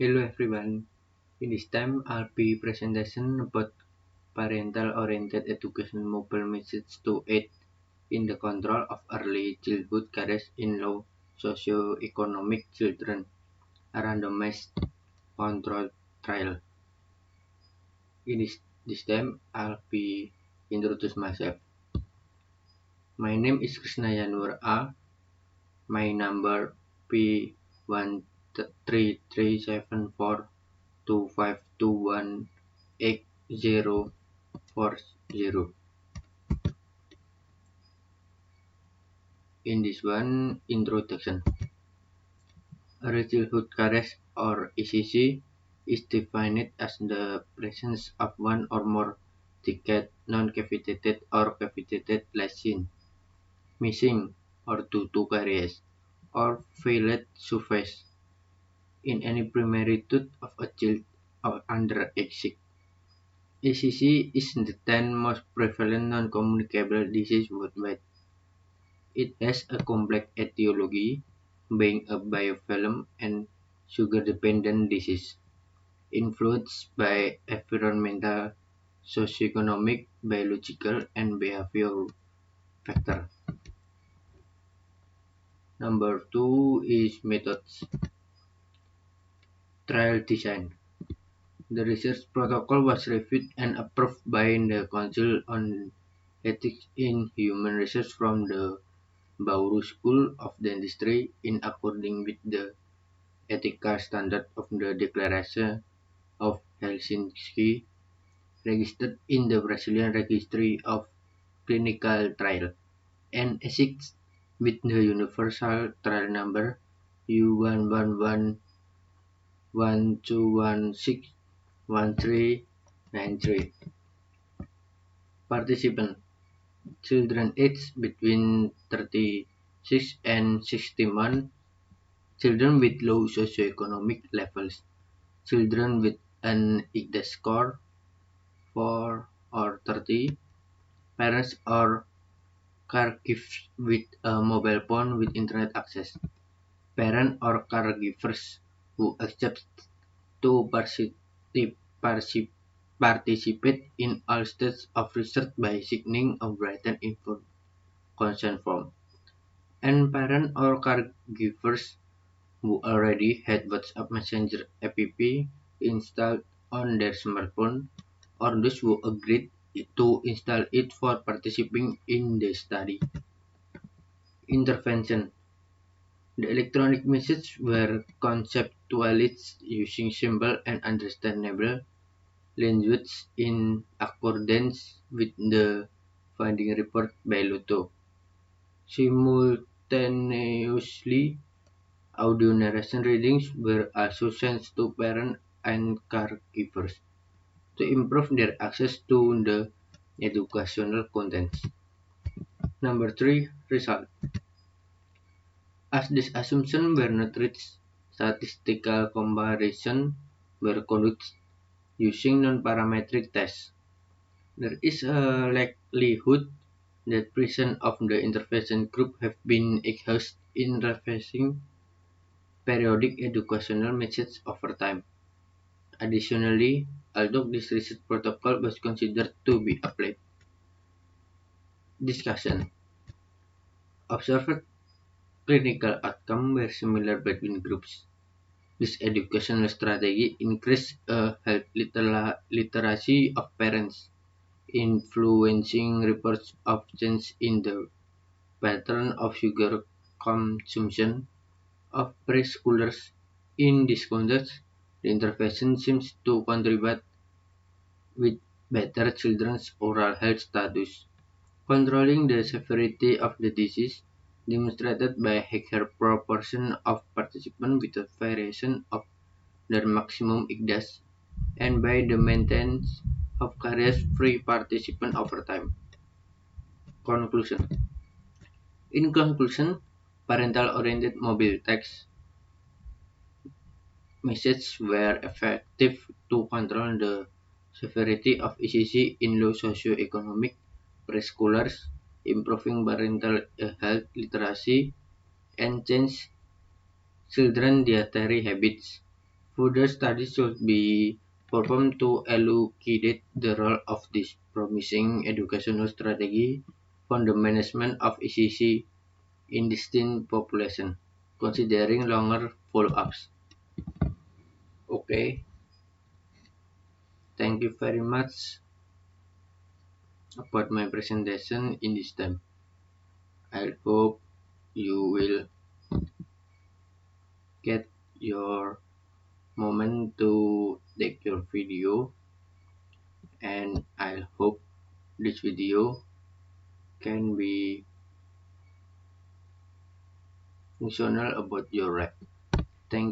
Hello everyone. In this time, I'll be presentation about parental-oriented education mobile methods to aid in the control of early childhood caries in low socio-economic children, a randomized control trial. In this time, I'll be introduce myself. My name is Krisnayanur A. My number P1337425218040. In this one, introduction. Early childhood caries, or ECC, is defined as the presence of one or more decade non-cavitated or cavitated lesion, missing or due to caries, or failed surface in any primary tooth of a child or under age 6. ECC is the 10th most prevalent non-communicable disease worldwide. It has a complex etiology, being a biofilm and sugar-dependent disease, influenced by environmental, socioeconomic, biological, and behavioral factors. Number 2 is methods. Trial design. The research protocol was reviewed and approved by the Council on Ethics in Human Research from the Bauru School of Dentistry in accordance with the ethical standard of the Declaration of Helsinki, registered in the Brazilian Registry of Clinical Trials, and ethics with the universal trial number U111121611393. Participants: children aged between 36 and 60 months, children with low socioeconomic levels, children with an IQDAS score 4 or 30, parents or caregivers with a mobile phone with internet access, parents or caregivers who accept to participate in all stages of research by signing a written informed consent form, and parents or caregivers who already had WhatsApp Messenger app installed on their smartphone, or those who agreed to install it for participating in the study. Intervention. The electronic messages were conceptualized using simple and understandable language in accordance with the finding report by Lotto. Simultaneously, audio narration readings were also sent to parents and caregivers to improve their access to the educational contents. Number 3. Result. As these assumptions were not reached, statistical comparisons were conducted using non-parametric tests. There is a likelihood that presence of the intervention group have been exhausted in revising periodic educational methods over time. Additionally, although this research protocol was considered to be applied, discussion. Observed clinical outcomes were similar between groups. This educational strategy increased health literacy of parents, influencing reports of change in the pattern of sugar consumption of preschoolers. In this context, the intervention seems to contribute with better children's oral health status. Controlling the severity of the disease, demonstrated by a higher proportion of participants with a variation of their maximum IQDAS, and by the maintenance of caries-free participants over time. Conclusion. In conclusion, parental-oriented mobile text messages were effective to control the severity of ECC in low socioeconomic preschoolers, improving parental health literacy, and change children's dietary habits. Further studies should be performed to elucidate the role of this promising educational strategy for the management of ECC in distinct population, considering longer follow-ups. Okay, thank you very much about my presentation in this time. I hope you will get your moment to take your video, and I hope this video can be functional about your life. Thank you.